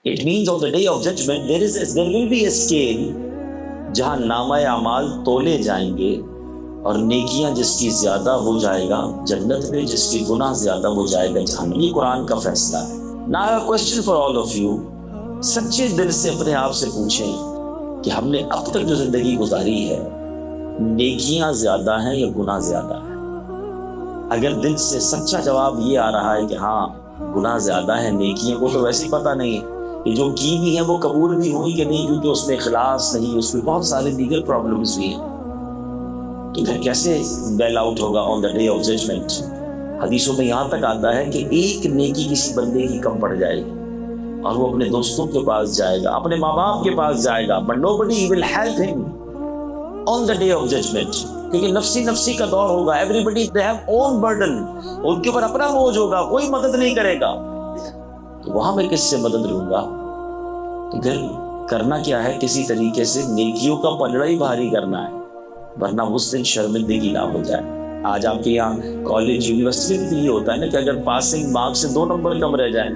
It means on the day of judgment there will be a scale جہاں نامہ اعمال تولے جائیں گے اور نیکیاں جس کی زیادہ ہو جائے گا جنت میں، جس کی گناہ زیادہ ہو جائے گا جہنم۔ یہ قرآن کا فیصلہ ہے۔ Now a question for all of you، سچے دل سے اپنے آپ سے پوچھیں کہ ہم نے اب تک جو زندگی گزاری ہے نیکیاں زیادہ ہیں یا گناہ زیادہ ہے؟ اگر دل سے سچا جواب یہ آ رہا ہے کہ ہاں گناہ زیادہ ہے، نیکیوں کو تو ویسے پتہ نہیں ہے کہ جو کی بھی ہیں وہ قبول بھی ہوئی کہ نہیں، کیونکہ اس میں اخلاص نہیں، اس میں بہت سارے دیگر پرابلمز بھی ہیں، تو پھر کیسے بیل آؤٹ ہوگا آن دا ڈے آف ججمنٹ؟ حدیثوں میں یہاں تک آتا ہے کہ ایک نیکی کسی بندے کی کم پڑ جائے گی اور وہ اپنے دوستوں کے پاس جائے گا، اپنے ماں باپ کے پاس جائے گا، but nobody will help him on the day of judgment، کیونکہ نفسی کا دور ہوگا۔ everybody they have own burden، ان کے اوپر اپنا بوجھ ہوگا، کوئی مدد نہیں کرے گا، تو وہاں میں کس سے مدد لوں گا؟ تو پھر کرنا کیا ہے؟ کسی طریقے سے نیکیوں کا پلڑا ہی بھاری کرنا ہے، ورنہ اس دن شرمندگی نہ ہو جائے۔ آج آپ کے یہاں کالج یونیورسٹی میں یہ ہوتا ہے نا کہ اگر پاسنگ مارکس سے 2 نمبر کم رہ جائیں،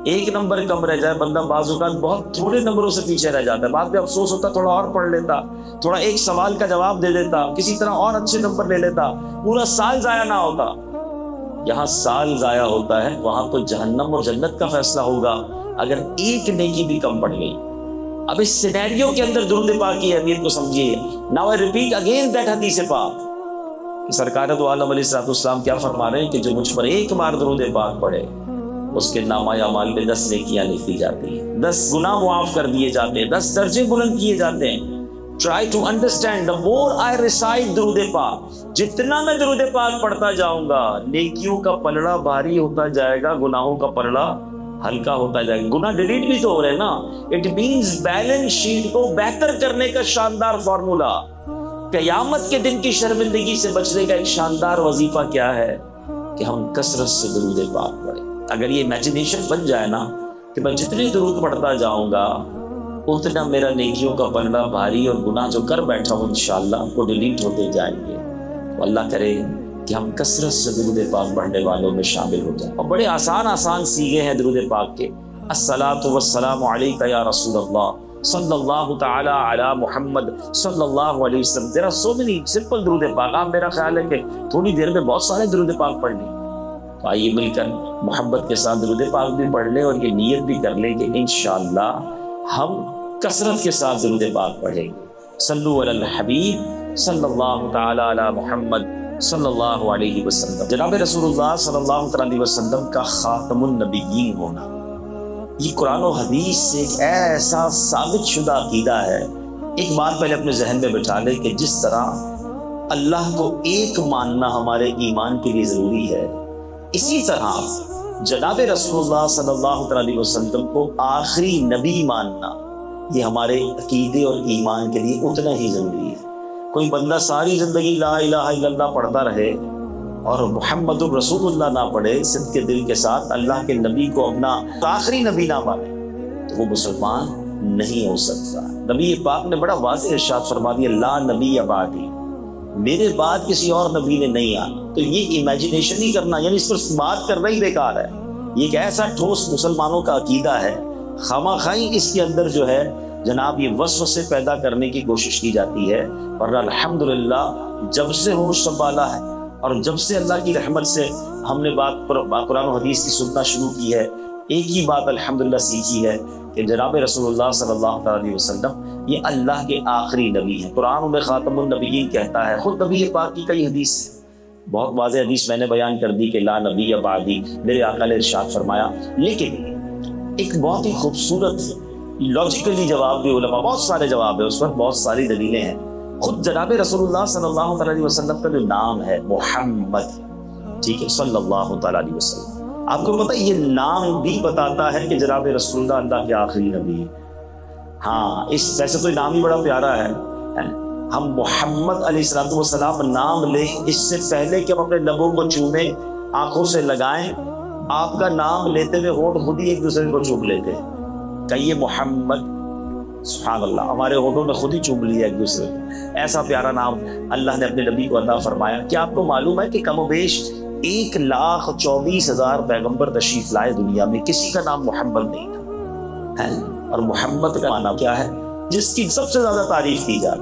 1 نمبر کم رہ جائے، بندہ بعض اوقات بہت تھوڑے نمبروں سے پیچھے رہ جاتا ہے، بعد میں افسوس ہوتا، تھوڑا اور پڑھ لیتا، تھوڑا ایک سوال کا جواب دے دیتا، کسی طرح اور اچھے نمبر لے لیتا، پورا سال ضائع نہ ہوتا۔ یہاں سال ضائع ہوتا ہے، وہاں تو جہنم اور جنت کا فیصلہ ہوگا اگر ایک نیکی بھی کم پڑ گئی۔ اب اس سینیریو کے اندر درود پاک کی اہمیت کو سمجھیے۔ Now I repeat again that حدیث پاک کہ سرکار دو عالم علیہ السلام کیا فرما رہے ہیں کہ جو مجھ پر ایک بار درود پاک پڑھے اس کے نامہ اعمال میں 10 نیکیاں لکھی جاتی ہیں، 10 گناہ معاف کر دیے جاتے ہیں، 10 درجے بلند کیے جاتے ہیں۔ Try to understand the more I recite درود پاک، جتنا میں درود پاک پڑھتا جاؤں گا نیکیوں کا پلڑا بھاری ہوتا جائے گا، گناہوں کا پلڑا ہلکا ہوتا جائے گا۔ گناہ ڈیلیٹ بھی تو ہو رہے ہیں نا۔ اٹ مینز بیلنس شیٹ کو بہتر کرنے کا شاندار فارمولا، قیامت کے دن کی شرمندگی سے بچنے کا ایک شاندار وظیفہ کیا ہے کہ ہم کثرت سے درود پاک پڑھیں۔ اگر یہ امیجنیشن بن جائے نا کہ میں جتنے درود پڑھتا جاؤں گا اتنا میرا نیکیوں کا پلڑا بھاری اور گناہ جو کر بیٹھا ہوں انشاءاللہ وہ ڈیلیٹ ہوتے جائیں گے۔ تو اللہ کرے کہ ہم کثرت سے درود پاک پڑھنے والوں میں شامل ہو جائیں۔ اور بڑے آسان سیغے ہیں درود پاک کے۔ الصلاۃ والسلام علیک یا رسول اللہ صلی اللہ تعالی علی محمد صلی اللہ علیہ وسلم۔ There are so many simple درود پاک۔ آپ میرا خیال ہے کہ تھوڑی دیر میں بہت سارے درود پاک پڑھ لیں۔ تو آئیے مل کر محبت کے ساتھ درود پاک بھی پڑھ لیں اور یہ نیت بھی کر لیں کہ انشاءاللہ ہم کثرت کے ساتھ درود پاک پڑھیں گے۔ صلو علی الحبیب صلی اللہ تعالی علی محمد صلی اللہ علیہ وسلم۔ جناب رسول اللہ صلی اللہ علیہ وسلم کا خاتم النبیین ہونا یہ قرآن و حدیث سے ایک ایسا ثابت شدہ عقیدہ ہے۔ ایک بات پہلے اپنے ذہن میں بٹھا لے کہ جس طرح اللہ کو ایک ماننا ہمارے ایمان کے لیے ضروری ہے، اسی طرح جناب رسول اللہ صلی اللہ علیہ وسلم کو آخری نبی ماننا یہ ہمارے عقیدے اور ایمان کے لیے اتنا ہی ضروری ہے۔ کوئی بندہ ساری زندگی لا الہ الا اللہ پڑھتا رہے اور محمد رسول اللہ نہ پڑھے، صدق کے دل کے ساتھ اللہ کے نبی کو اپنا آخری نبی نہ مانے، تو وہ مسلمان نہیں ہو سکتا۔ نبی پاک نے بڑا واضح ارشاد فرما دیا، لا نبی بعدی، میرے بعد کسی اور نبی نے نہیں آنا۔ تو یہ امیجنیشن ہی کرنا، یعنی اس پر بات کرنا ہی بیکار ہے۔ یہ ایک ایسا ٹھوس مسلمانوں کا عقیدہ ہے، خامخواہی اس کے اندر جو ہے جناب یہ وسوسے پیدا کرنے کی کوشش کی جاتی ہے۔ اور الحمدللہ جب سے ہوش سنبھالا ہے اور جب سے اللہ کی رحمت سے ہم نے قرآن و حدیث کی سننا شروع کی ہے، ایک ہی بات الحمدللہ سیکھی ہے کہ جناب رسول اللہ صلی اللہ علیہ وسلم یہ اللہ کے آخری نبی ہیں۔ قرآن میں خاتم النبیین کہتا ہے، خود نبی پاک کی کئی حدیث بہت واضح حدیث میں نے بیان کر دی کہ لا نبی بعدی، میرے آقا نے ارشاد فرمایا۔ لیکن ایک بہت ہی خوبصورت لاجیکلی جواب بھی، علماء بہت سارے جواب ہیں اس پر، بہت ساری دلیلیں ہیں۔ خود جناب رسول اللہ صلی اللہ علیہ وسلم کا جو نام ہے محمد، ٹھیک ہے، صلی اللہ تعالیٰ علیہ وسلم، آپ کو پتہ یہ نام بھی بتاتا ہے کہ جناب رسول اللہ کے آخری نبی ہے۔ ہاں اس ویسے تو نام ہی بڑا پیارا ہے، ہم محمد علیہ السلام نام لیں اس سے پہلے کہ ہم اپنے لبوں کو چومیں، آنکھوں سے لگائیں، آپ کا نام لیتے ہوئے ہونٹ خود ہی ایک دوسرے کو چوم لیتے ہیں۔ کہیے محمد، سبحان اللہ، ہمارے ہونٹوں نے خود ہی چوم لیا ایک دوسرے کو۔ ایسا پیارا نام اللہ نے اپنے نبی کو عطا فرمایا۔ کیا آپ کو معلوم ہے کہ کم و بیش 1,24,000 پیغمبر تشریف لائے دنیا میں، کسی کا نام محمد نہیں تھا۔ ہے۔ اور محمد کا معنی کیا ہے؟ جس کی سب سے زیادہ تعریف کی جائے۔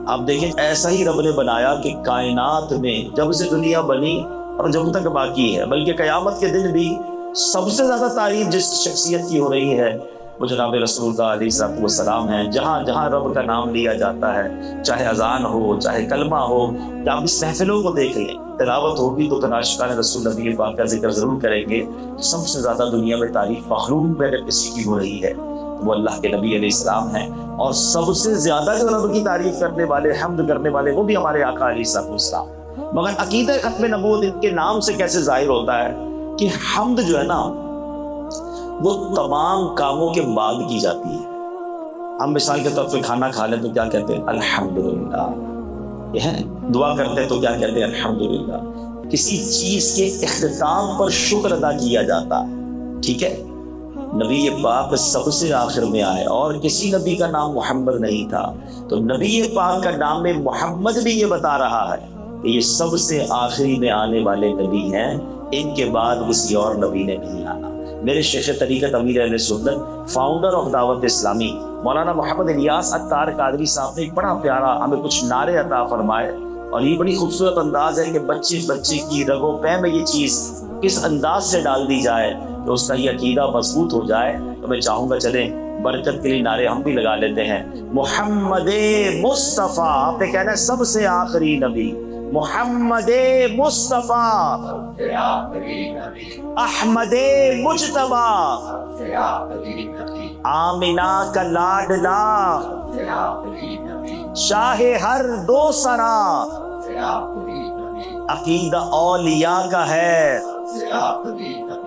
آپ دیکھیں ایسا ہی رب نے بنایا کہ کائنات میں جب سے دنیا بنی اور جب تک باقی ہے، بلکہ قیامت کے دن بھی سب سے زیادہ تعریف جس شخصیت کی ہو رہی ہے وہ جناب رسول اللہ علیہ الصلوۃ والسلام ہیں۔ جہاں جہاں رب کا نام لیا جاتا ہے، چاہے اذان ہو، چاہے کلمہ ہو، یا آپ اس محفلوں کو دیکھ لیں، تلاوت ہوگی تو تناشقان رسول نبی پاک کا ذکر ضرور کریں گے۔ سب سے زیادہ دنیا میں تعریف مخلوق میں اگر کسی کی ہو رہی ہے تو وہ اللہ کے نبی علیہ السلام ہیں، اور سب سے زیادہ جو رب کی تعریف کرنے والے، حمد کرنے والے، وہ بھی ہمارے آقا علیہ الصلوۃ والسلام۔ مگر عقیدہ ختم نبوت ان کے نام سے کیسے ظاہر ہوتا ہے کہ حمد جو ہے نا وہ تمام کاموں کے بعد کی جاتی ہے۔ ہم مثال کے طور پہ کھانا کھا لیں تو کیا کہتے ہیں؟ الحمدللہ۔ یہ ہے دعا کرتے ہیں تو کیا کہتے ہیں؟ الحمدللہ۔ کسی چیز کے اختتام پر شکر ادا کیا جاتا ہے، ٹھیک ہے؟ نبی پاک سب سے آخر میں آئے اور کسی نبی کا نام محمد نہیں تھا، تو نبی پاک کا نام محمد بھی یہ بتا رہا ہے کہ یہ سب سے آخری میں آنے والے نبی ہیں، ان کے بعد کسی اور نبی نے نہیں آنا۔ میرے شیخ طریقت امیر اہل سنت، فاؤنڈر آف دعوت اسلامی، مولانا محمد الیاس عطار قادری صاحب نے ایک بڑا پیارا ہمیں کچھ نعرے عطا فرمائے، اور یہ بڑی خوبصورت انداز ہے کہ بچے بچے کی رگوں پہ میں یہ چیز کس انداز سے ڈال دی جائے کہ اس کا یہ عقیدہ مضبوط ہو جائے۔ تو میں چاہوں گا چلیں برکت کے لیے نعرے ہم بھی لگا لیتے ہیں۔ محمد مصطفیٰ، آپ نے کہنا ہے سب سے آخری نبی، محمد مصطفیٰ، احمد مجتبیٰ، آمینہ کا لاڈلا، شاہ ہر دو سرا، عقیدہ اولیاء کا ہے،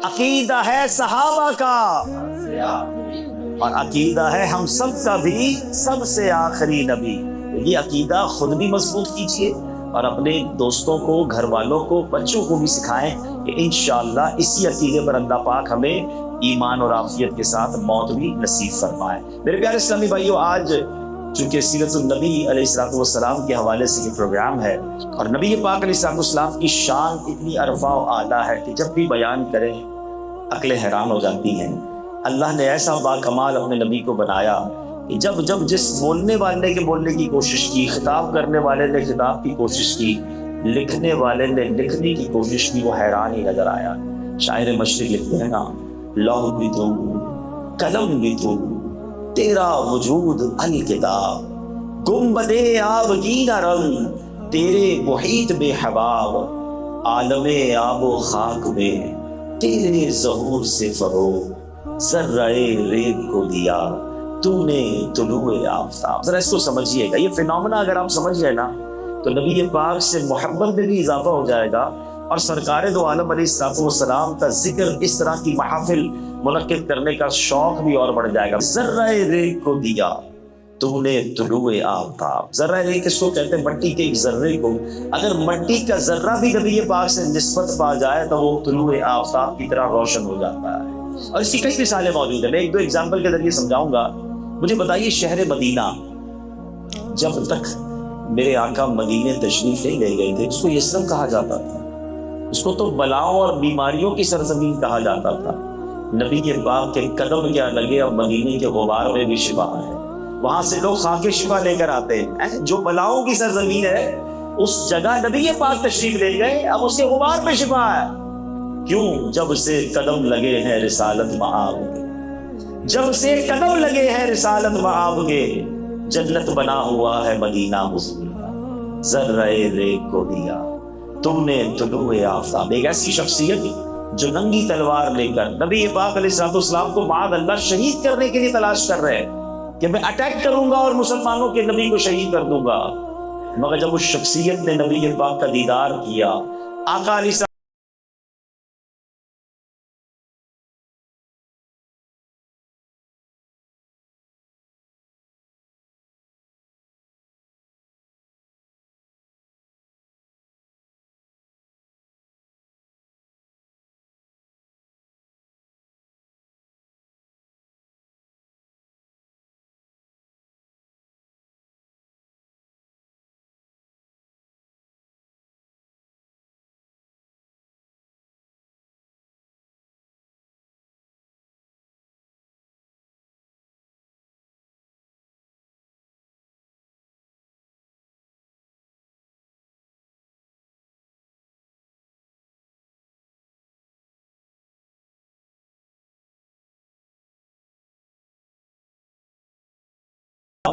عقیدہ ہے صحابہ کا، اور عقیدہ ہے ہم سب کا بھی سب سے آخری نبی۔ یہ عقیدہ خود بھی مضبوط کیجئے اور اپنے دوستوں کو، گھر والوں کو، بچوں کو بھی سکھائیں کہ انشاءاللہ اسی عقیدے پر اللہ پاک ہمیں ایمان اور عافیت کے ساتھ موت بھی نصیب فرمائے۔ میرے پیارے اسلامی بھائیو، آج چونکہ سیرت النبی علیہ الصلوۃ والسلام کے حوالے سے یہ پروگرام ہے، اور نبی پاک علیہ الصلوۃ والسلام کی شان اتنی عرفہ و اعلیٰ ہے کہ جب بھی بیان کریں عقلیں حیران ہو جاتی ہیں۔ اللہ نے ایسا باکمال اپنے نبی کو بنایا کہ جب جب جس بولنے والے کے بولنے کی کوشش کی، خطاب کرنے والے نے خطاب کی کوشش کی، لکھنے والے نے لکھنے کی کوشش کی، وہ حیران ہی نظر آیا۔ شاعر مشرق لکھتے ہیں نا، لوح بھی تو، قلم بھی تو، تیرا وجود الکتاب، گنبد آبگینہ رنگ، تیرے محیط بے حباب، عالم آب و خاک میں تیرے ظہور سے فروغ، ذرہ ریگ کو دیا تو نے طلوع آفتاب۔ ذرا اس کو سمجھیے گا، یہ فینومنا اگر آپ سمجھ گئے نا تو نبی پاک سے محبت میں بھی اضافہ ہو جائے گا، اور سرکار دو عالم علیہ الصلوۃ والسلام کا ذکر، اس طرح کی محافل منعقد کرنے کا شوق بھی اور بڑھ جائے گا۔ ذرہ ریگ کو دیا تو نے طلوع آفتاب۔ ذرہ ریگ کس کو کہتے ہیں؟ مٹی کے ایک ذرے کو، اگر مٹی کا ذرہ بھی نبی پاک سے نسبت پا جائے تو وہ طلوع آفتاب کی طرح روشن ہو جاتا ہے۔ اور اس کی کئی مثالیں موجود ہیں، میں ایک دو ایگزامپل کے ذریعے سمجھاؤں گا۔ مجھے بتائیے شہر مدینہ جب تک میرے آقا مدینے تشریف لے گئے تھے، اس کو یثرب کہا جاتا تھا، اس کو تو بلاؤں اور بیماریوں کی سرزمین کہا جاتا تھا۔ نبی کے پاک کے قدم کیا لگے، اب مدینے کے غبار میں بھی شفا ہے، وہاں سے لوگ خاک شفا لے کر آتے ہیں۔ جو بلاؤں کی سرزمین ہے اس جگہ نبی پاک تشریف لے گئے، اب اس کے غبار میں شفا ہے۔ کیوں؟ جب سے قدم لگے ہیں رسالت مآب کے، جب سے قدم لگے ہیں رسالت مآب کے، جنت بنا ہوا ہے مدینہ حضور کا، ذرہ ریگ کو دیا تم نے طلوع آفتاب۔ ایک ایسی شخصیت جو ننگی تلوار لے کر نبی پاک علیہ الصلوۃ والسلام کو معاذ اللہ شہید کرنے کے لیے تلاش کر رہے ہیں کہ میں اٹیک کروں گا اور مسلمانوں کے نبی کو شہید کر دوں گا، مگر جب اس شخصیت نے نبی پاک کا دیدار کیا، آقا علیہ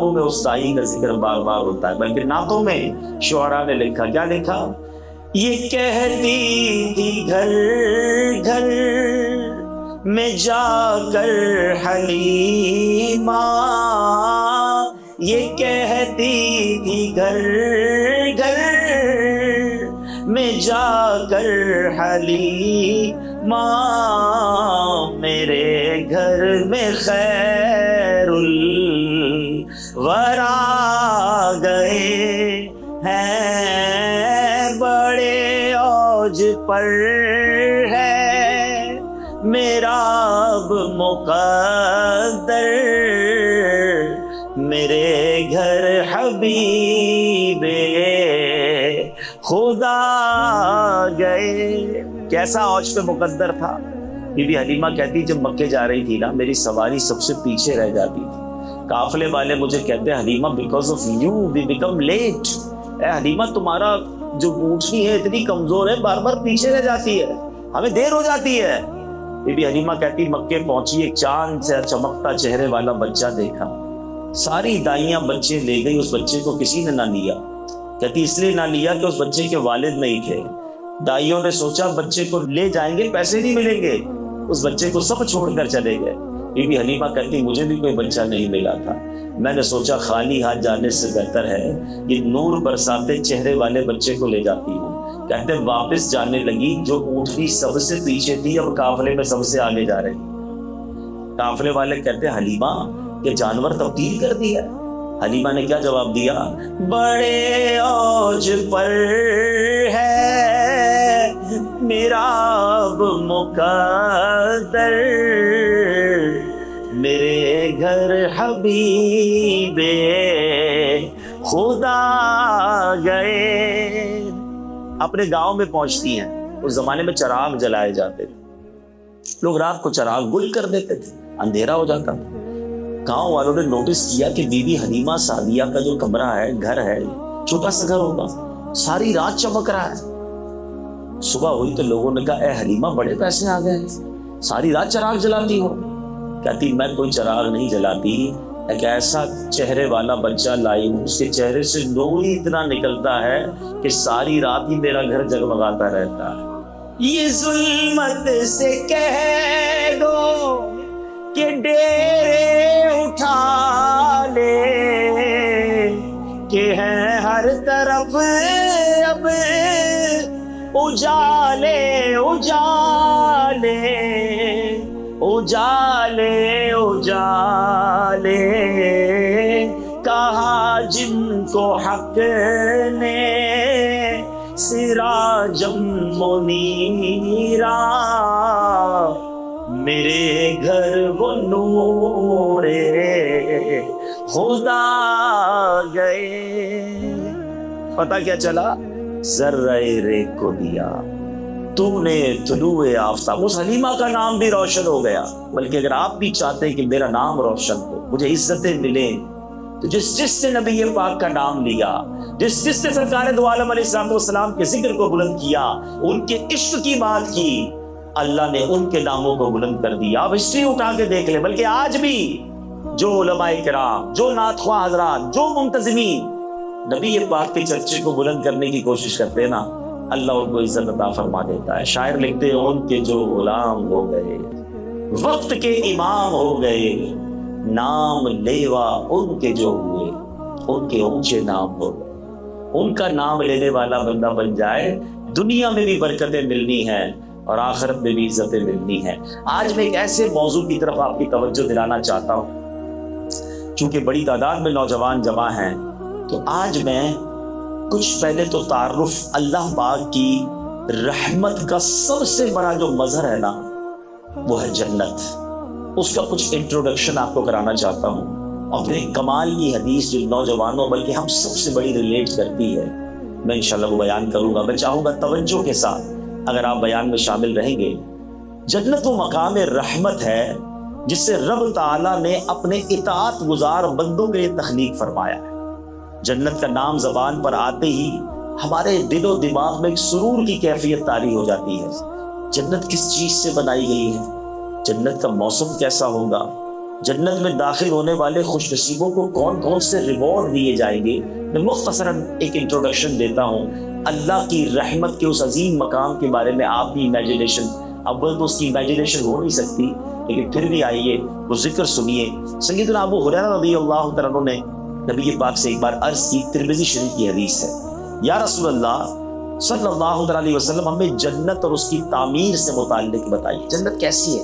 کتابوں میں اس دائی کا ذکر بار بار ہوتا ہے، بلکہ نعتوں میں شعراء نے لکھا، کیا لکھا؟ یہ کہتی تھی گھر گھر میں جا کر حلیمہ، یہ کہتی تھی گھر گھر میں جا کر حلیمہ، میرے گھر میں خیر الورا گئے ہیں، بڑے اوج پر ہے میرا اب مقدر، میرے گھر حبیب خدا گئے۔ کیسا اوج پہ مقدر تھا؟ بی بی حلیمہ کہتی جب مکے جا رہی تھی نا، میری سواری سب سے پیچھے رہ جاتی تھی، قافلے والے مجھے کہتے Halima because of you we became late, اے حلیمہ تمہارا جو اونٹنی ہے اتنی کمزور ہے، بار بار پیچھے رہ جاتی ہے، ہمیں دیر ہو جاتی ہے۔ بی بی حلیمہ کہتی مکے پہنچی، ایک چاند سے چمکتا چہرے والا بچہ دیکھا، ساری دائیاں بچے لے گئی، اس بچے کو کسی نے نہ لیا۔ کہتی اس لیے نہ لیا کہ اس بچے کے والد نہیں تھے، دائیوں نے سوچا بچے کو لے جائیں گے پیسے نہیں ملیں گے، اس بچے کو سب چھوڑ کر چلے گئے۔ بی بی حلیمہ کہتی مجھے بھی کوئی بچہ نہیں ملا تھا، میں نے سوچا خالی ہاتھ جانے سے بہتر ہے یہ نور برساتے چہرے والے بچے کو لے جاتی ہوں۔ کہتے واپس جانے لگی، جو اونٹنی سب سے پیچھے تھی اب قافلے میں سب سے آگے جا رہی۔ قافلے والے کہتے حلیمہ کہ جانور تبدیل کر دیا۔ حلیمہ نے کیا جواب دیا؟ بڑے اوج پر ہے میرا اب مقدر، میرے گھر حبیب خدا گئے۔ اپنے گاؤں میں پہنچتی ہیں، اس زمانے میں چراغ جلائے جاتے تھے، لوگ رات کو چراغ گل کر دیتے تھے، اندھیرا ہو جاتا تھا۔ گاؤں والوں نے نوٹس کیا کہ بی بی حلیمہ سعدیہ کا جو کمرہ ہے، گھر ہے، چھوٹا سا گھر ہوگا، ساری رات چمک رہا ہے۔ صبح ہوئی تو لوگوں نے کہا اے حلیمہ بڑے پیسے آ گئے، ساری رات چراغ جلاتی ہو۔ کہتی میں کوئی چراغ نہیں جلاتی، ایک ایسا چہرے والا بچہ لائی ہوں، اس کے چہرے سے نور ہی اتنا نکلتا ہے کہ ساری رات ہی میرا گھر جگمگاتا رہتا ہے۔ یہ ظلمت سے کہہ دو کہ ڈیرے اٹھا لے، کہ ہیں ہر طرف اب اجالے اجالے اجالے اجالے، کہا جن کو حق نے سراجم منیرا، میرے گھر وہ نور خدا گئے۔ پتہ کیا چلا؟ ذرہ ریگ کو دیا تو نے طلوع آفتاب۔ اس حلیمہ کا نام بھی روشن ہو گیا۔ بلکہ اگر آپ بھی چاہتے ہیں کہ میرا نام روشن ہو، مجھے عزتیں ملیں، تو جس نے نبی پاک کا نام لیا، جس نے سرکار دو عالم علیہ السلام کے ذکر کو بلند کیا، ان کے عشق کی بات کی، اللہ نے ان کے ناموں کو بلند کر دیا۔ آپ ہسٹری اٹھا کے دیکھ لیں، بلکہ آج بھی جو علماء کرام، جو نعت خواہ حضرات، جو منتظمین نبی پاک کے چرچے کو بلند کرنے کی کوشش کرتے ہیں نا، اللہ ان کو عزت عطا فرما دیتا ہے۔ شاعر لکھتے ہیں ان کے جو غلام ہو گئے، وقت کے امام ہو گئے، نام لیوا ان کے جو ہوئے، ان کے اونچے نام ہو گئے۔ ان کا نام لینے والا بندہ بن جائے، دنیا میں بھی برکتیں ملنی ہیں اور آخرت میں بھی عزتیں ملنی ہیں۔ آج میں ایک ایسے موضوع کی طرف آپ کی توجہ دلانا چاہتا ہوں، چونکہ بڑی تعداد میں نوجوان جمع ہیں، تو آج میں کچھ پہلے تو تعارف اللہ پاک کی رحمت کا سب سے بڑا جو مظہر ہے نا، وہ ہے جنت، اس کا کچھ انٹروڈکشن آپ کو کرانا چاہتا ہوں، اور پھر ایک کمال کی حدیث جو نوجوانوں بلکہ ہم سب سے بڑی ریلیٹ کرتی ہے، میں انشاءاللہ وہ بیان کروں گا۔ میں چاہوں گا توجہ کے ساتھ اگر آپ بیان میں شامل رہیں گے۔ جنت وہ مقام رحمت ہے جس سے رب تعالیٰ نے اپنے اطاعت گزار بندوں کے لیے تخلیق فرمایا ہے۔ جنت کا نام زبان پر آتے ہی ہمارے دل و دماغ میں ایک سرور کی کیفیت طاری ہو جاتی ہے۔ جنت کس چیز سے بنائی گئی ہے؟ جنت کا موسم کیسا ہوگا؟ جنت میں داخل ہونے والے خوش نصیبوں کو کون کون سے ریوارڈ دیے جائیں گے، میں مختصراً ایک انٹروڈکشن دیتا ہوں۔ اللہ کی رحمت کے اس عظیم مقام کے بارے میں آپ بھی امیجنیشن، اول تو اس کی امیجنیشن ہو نہیں سکتی، لیکن پھر بھی آئیے وہ ذکر سنیے۔ سیدنا ابو ہریرہ رضی اللہ تعالیٰ عنہ نے نبی پاک سے ایک بار عرض کی، ترمذی شریف کی حدیث ہے، یا رسول اللہ صلی اللہ علیہ وسلم ہمیں جنت اور اس کی تعمیر سے متعلق بتائیے، جنت کیسی ہے؟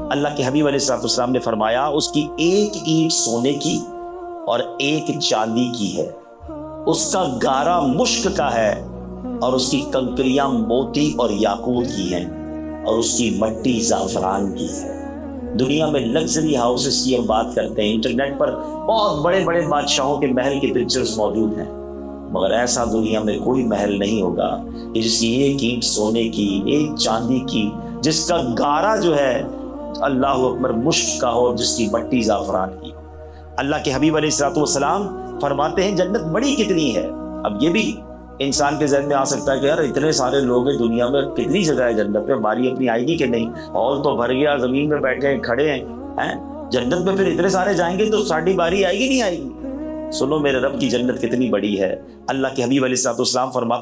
اللہ کے حبیب علیہ السلام نے فرمایا اس کی ایک اینٹ سونے کی اور ایک چاندی کی ہے، اس کا گارا مشک کا ہے اور اس کی کنکریاں موتی اور یاقوت کی ہیں اور اس کی مٹی زعفران کی ہے۔ دنیا میں لگژری ہاؤسز کی ہم بات کرتے ہیں، انٹرنیٹ پر بہت بڑے بڑے بادشاہوں کے محل کے پکچرز موجود ہیں، مگر ایسا دنیا میں کوئی محل نہیں ہوگا کہ جس کی ایک اینٹ سونے کی، ایک چاندی کی، جس کا گارا جو ہے اللہ اکبر مشک کا ہو، جس کی مٹی زعفران کی۔ اللہ کے حبیب علیہ السلام فرماتے ہیں جنت بڑی کتنی ہے۔ اب یہ بھی انسان کے ذہن میں آ سکتا ہے کہ یار اتنے سارے لوگ ہیں دنیا میں، کتنی جگہ ہے جنت میں، ہماری اپنی آئے گی کہ نہیں؟ ہال تو بھر گیا، زمین میں بیٹھے ہیں، کھڑے ہیں، جنت میں پھر اتنے سارے جائیں گے تو ساڑھی باری آئے گی نہیں آئے گی؟ سنو میرے رب کی جنت کتنی بڑی ہے۔ اللہ کے حبیب علیہ السلام فرماتے